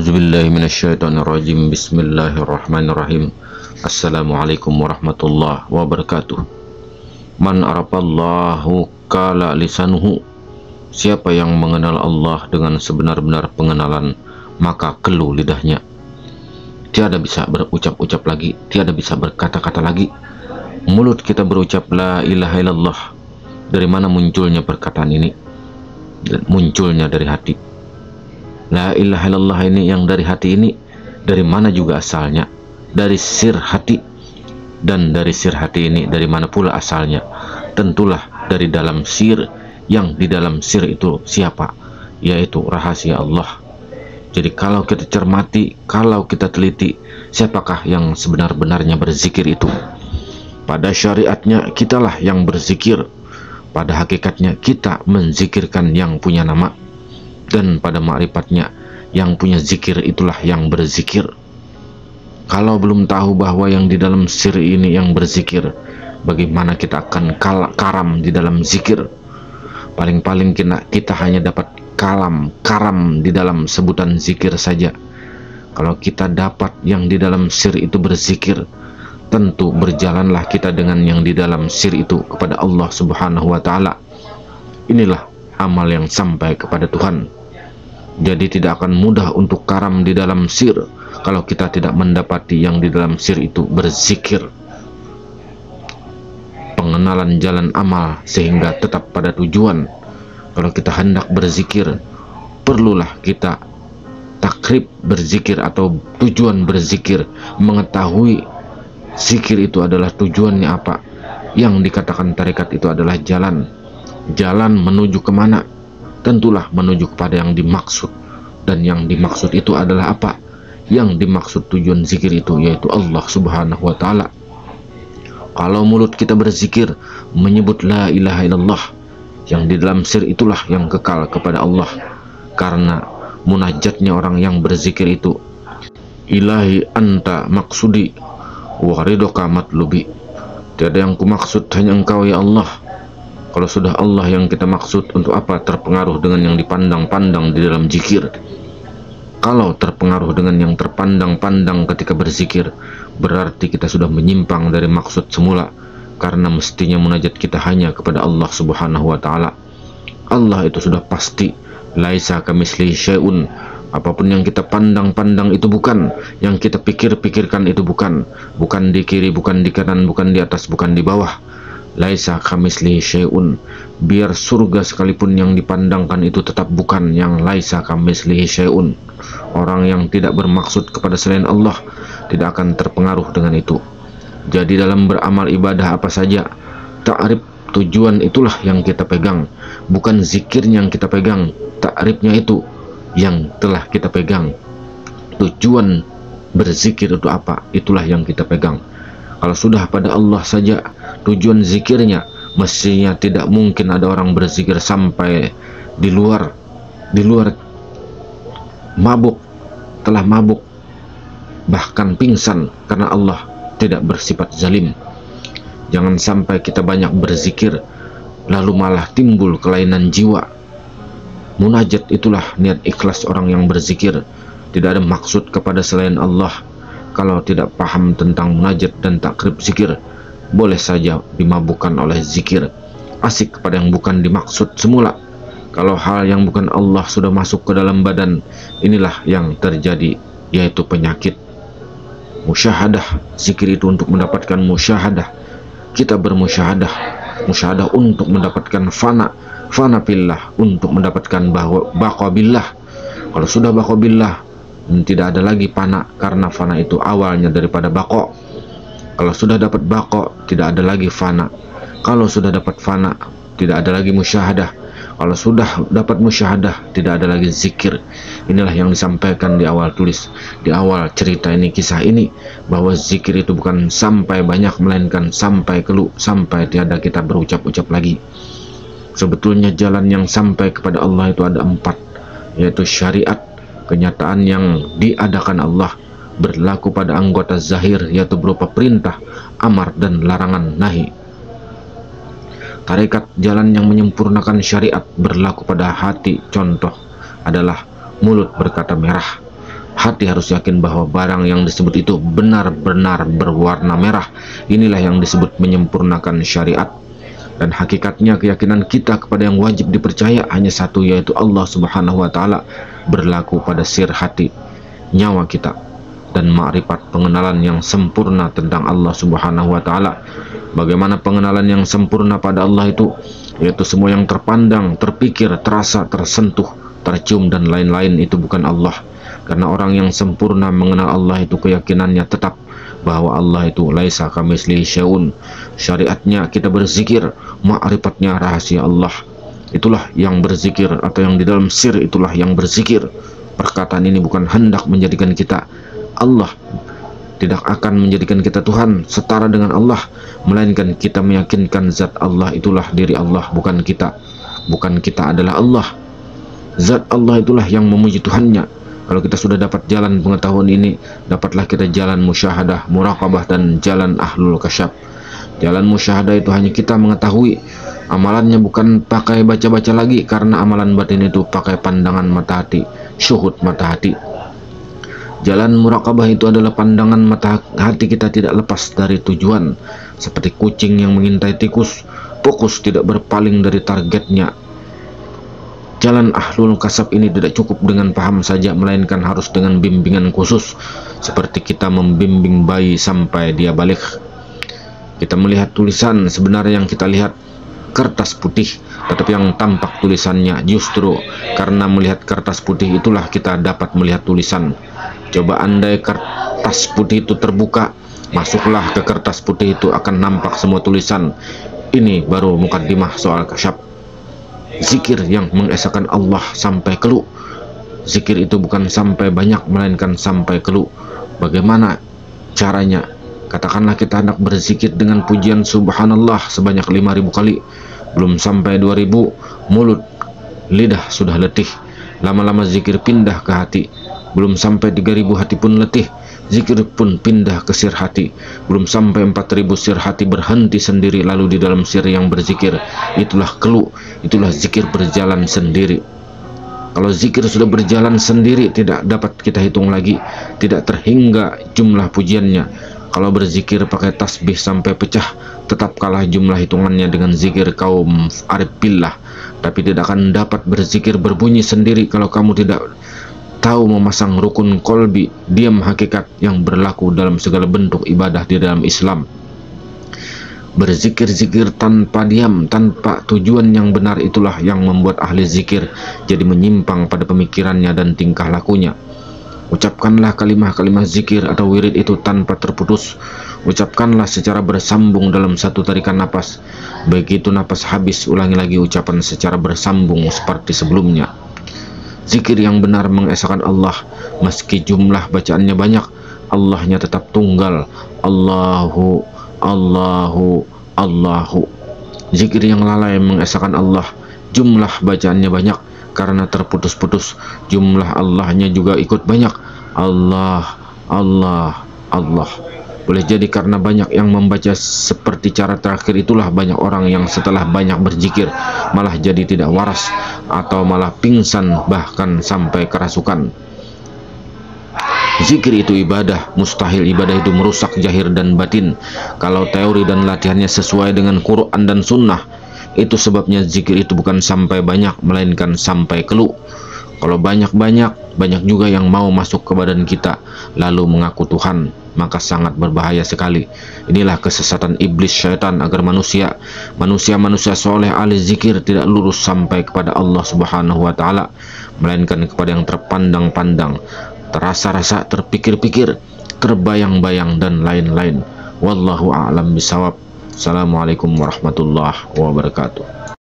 A'udzubillahi minasyaitonirrajim. Bismillahirrahmanirrahim. Assalamualaikum warahmatullahi wabarakatuh. Man arafallahu kala lisanuhu. Siapa yang mengenal Allah dengan sebenar-benar pengenalan, maka keluh lidahnya. Tiada bisa berucap-ucap lagi, tiada bisa berkata-kata lagi. Mulut kita berucap la ilaha illallah. Dari mana munculnya perkataan ini? Munculnya dari hati. La ilaha illallah ini yang dari hati ini, dari mana juga asalnya? Dari sir hati. Dan dari sir hati ini dari mana pula asalnya? Tentulah dari dalam sir. Yang di dalam sir itu siapa? Yaitu rahasia Allah. Jadi kalau kita cermati, kalau kita teliti, siapakah yang sebenar-benarnya berzikir itu? Pada syariatnya kitalah yang berzikir. Pada hakikatnya kita menzikirkan yang punya nama. Dan pada ma'rifatnya yang punya zikir itulah yang berzikir. Kalau belum tahu bahwa yang di dalam sir ini yang berzikir, bagaimana kita akan karam di dalam zikir? Paling-paling kita hanya dapat karam di dalam sebutan zikir saja. Kalau kita dapat yang di dalam sir itu berzikir, tentu berjalanlah kita dengan yang di dalam sir itu kepada Allah Subhanahu wa Ta'ala. Inilah amal yang sampai kepada Tuhan. Jadi tidak akan mudah untuk karam di dalam sir kalau kita tidak mendapati yang di dalam sir itu berzikir. Pengenalan jalan amal sehingga tetap pada tujuan. Kalau kita hendak berzikir, perlulah kita takrib berzikir atau tujuan berzikir, mengetahui zikir itu adalah tujuannya apa. Yang dikatakan tarekat itu adalah jalan. Jalan menuju kemana? Tentulah menuju kepada yang dimaksud. Dan yang dimaksud itu adalah apa? Yang dimaksud tujuan zikir itu yaitu Allah Subhanahu wa Ta'ala. Kalau mulut kita berzikir, menyebut la ilaha illallah, yang di dalam sir itulah yang kekal kepada Allah. Karena munajatnya orang yang berzikir itu, ilahi anta maksudi wa ridhoka matlubi. Tiada yang kumaksud, hanya engkau ya Allah. Kalau sudah Allah yang kita maksud, untuk apa terpengaruh dengan yang dipandang-pandang di dalam zikir? Kalau terpengaruh dengan yang terpandang-pandang ketika berzikir, berarti kita sudah menyimpang dari maksud semula. Karena mestinya munajat kita hanya kepada Allah Subhanahu wa Ta'ala. Allah itu sudah pasti, laisa kamitslihi syai'un. Apapun yang kita pandang-pandang itu bukan, yang kita pikir-pikirkan itu bukan. Bukan di kiri, bukan di kanan, bukan di atas, bukan di bawah. Laisa kamitslihi syai'un. Biar surga sekalipun yang dipandangkan itu tetap bukan yang laisa kamitslihi syai'un. Orang yang tidak bermaksud kepada selain Allah tidak akan terpengaruh dengan itu. Jadi dalam beramal ibadah apa saja, ta'rif tujuan itulah yang kita pegang, bukan zikirnya yang kita pegang. Ta'rifnya itu yang telah kita pegang. Tujuan berzikir itu apa? Itulah yang kita pegang. Kalau sudah pada Allah saja tujuan zikirnya, mestinya tidak mungkin ada orang berzikir sampai di luar mabuk, telah mabuk, bahkan pingsan, karena Allah tidak bersifat zalim. Jangan sampai kita banyak berzikir lalu malah timbul kelainan jiwa. Munajat itulah niat ikhlas orang yang berzikir, tidak ada maksud kepada selain Allah. Kalau tidak paham tentang munajat dan takrib zikir, boleh saja dimabukkan oleh zikir, asik kepada yang bukan dimaksud semula. Kalau hal yang bukan Allah sudah masuk ke dalam badan, inilah yang terjadi, yaitu penyakit. Musyahadah, zikir itu untuk mendapatkan musyahadah. Kita musyahadah untuk mendapatkan fana billah, untuk mendapatkan baqa billah. Kalau sudah baqa billah, tidak ada lagi fana, karena fana itu awalnya daripada baqa. Kalau sudah dapat baqa, tidak ada lagi fana. Kalau sudah dapat fana, tidak ada lagi musyahadah. Kalau sudah dapat musyahadah, tidak ada lagi zikir. Inilah yang disampaikan di awal tulis, di awal cerita ini, kisah ini, bahwa zikir itu bukan sampai banyak, melainkan sampai keluh, sampai tiada kita berucap-ucap lagi. Sebetulnya jalan yang sampai kepada Allah itu ada 4, yaitu syariat, kenyataan yang diadakan Allah, berlaku pada anggota zahir, yaitu berupa perintah, amar, dan larangan nahi. Tarekat, jalan yang menyempurnakan syariat, berlaku pada hati. Contoh adalah mulut berkata merah, Hati harus yakin bahwa barang yang disebut itu benar-benar berwarna merah. Inilah yang disebut menyempurnakan syariat. Dan hakikatnya keyakinan kita kepada yang wajib dipercaya hanya satu, yaitu Allah Subhanahu wa Ta'ala, berlaku pada sir hati, nyawa kita, dan ma'rifat, pengenalan yang sempurna tentang Allah Subhanahu wa Ta'ala. Bagaimana pengenalan yang sempurna pada Allah itu? Yaitu semua yang terpandang, terpikir, terasa, tersentuh, tercium, dan lain-lain itu bukan Allah. Karena orang yang sempurna mengenal Allah itu keyakinannya tetap bahwa Allah itu laisa kamitslihi syai'un. Syariatnya kita berzikir, ma'rifatnya rahasia Allah. Itulah yang berzikir, atau yang di dalam sir itulah yang berzikir. Perkataan ini bukan hendak menjadikan kita Allah, tidak akan menjadikan kita Tuhan setara dengan Allah, melainkan kita meyakinkan zat Allah itulah diri Allah, bukan kita. Bukan kita adalah Allah. Zat Allah itulah yang memuji Tuhannya. Kalau kita sudah dapat jalan pengetahuan ini, dapatlah kita jalan musyahadah, muraqabah, dan jalan ahlul kasyaf. Jalan musyahadah itu hanya kita mengetahui amalannya, bukan pakai baca-baca lagi, karena amalan batin itu pakai pandangan mata hati, syuhud mata hati. Jalan muraqabah itu adalah pandangan mata hati kita tidak lepas dari tujuan, seperti kucing yang mengintai tikus, fokus tidak berpaling dari targetnya. Jalan ahlul kasab ini tidak cukup dengan paham saja, melainkan harus dengan bimbingan khusus, seperti kita membimbing bayi sampai dia balik. Kita melihat tulisan, sebenarnya yang kita lihat kertas putih, tetapi yang tampak tulisannya. Justru karena melihat kertas putih itulah kita dapat melihat tulisan. Coba andai kertas putih itu terbuka, masuklah ke kertas putih itu, akan nampak semua tulisan. Ini baru mukaddimah soal kasyaf. Zikir yang mengesahkan Allah sampai keluh. Zikir itu bukan sampai banyak, melainkan sampai keluh. Bagaimana caranya? Katakanlah kita hendak berzikir dengan pujian subhanallah sebanyak 5.000 kali. Belum sampai 2.000, mulut, lidah sudah letih. Lama-lama zikir pindah ke hati. Belum sampai 3.000 hati pun letih. Zikir pun pindah ke sir hati. Belum sampai 4.000 sir hati berhenti sendiri, lalu di dalam sir yang berzikir. Itulah keluh, itulah zikir berjalan sendiri. Kalau zikir sudah berjalan sendiri, tidak dapat kita hitung lagi, tidak terhingga jumlah pujiannya. Kalau berzikir pakai tasbih sampai pecah, tetap kalah jumlah hitungannya dengan zikir kaum arif billah. Tapi tidak akan dapat berzikir berbunyi sendiri kalau kamu tidak tahu memasang rukun kolbi, diam hakikat yang berlaku dalam segala bentuk ibadah di dalam Islam. Berzikir-zikir tanpa diam, tanpa tujuan yang benar, itulah yang membuat ahli zikir jadi menyimpang pada pemikirannya dan tingkah lakunya. Ucapkanlah kalimah-kalimah zikir atau wirid itu tanpa terputus. Ucapkanlah secara bersambung dalam satu tarikan napas. Begitu napas habis, ulangi lagi ucapan secara bersambung seperti sebelumnya. Zikir yang benar mengesahkan Allah, meski jumlah bacaannya banyak, Allahnya tetap tunggal. Allahu, Allahu, Allahu. Zikir yang lalai mengesahkan Allah, jumlah bacaannya banyak, karena terputus-putus, jumlah Allahnya juga ikut banyak. Allah, Allah, Allah. Boleh jadi karena banyak yang membaca seperti cara terakhir itulah banyak orang yang setelah banyak berzikir malah jadi tidak waras, atau malah pingsan, bahkan sampai kerasukan. Zikir itu ibadah, mustahil ibadah itu merusak zahir dan batin. Kalau teori dan latihannya sesuai dengan Quran dan Sunnah, itu sebabnya zikir itu bukan sampai banyak, melainkan sampai keluh. Kalau banyak-banyak, banyak juga yang mau masuk ke badan kita lalu mengaku Tuhan, maka sangat berbahaya sekali. Inilah kesesatan iblis syaitan agar manusia soleh ahli zikir tidak lurus sampai kepada Allah Subhanahu wa Ta'ala, melainkan kepada yang terpandang-pandang, terasa-rasa, terpikir-pikir, terbayang-bayang, dan lain-lain. Wallahu a'lam bisawab. Assalamualaikum warahmatullahi wabarakatuh.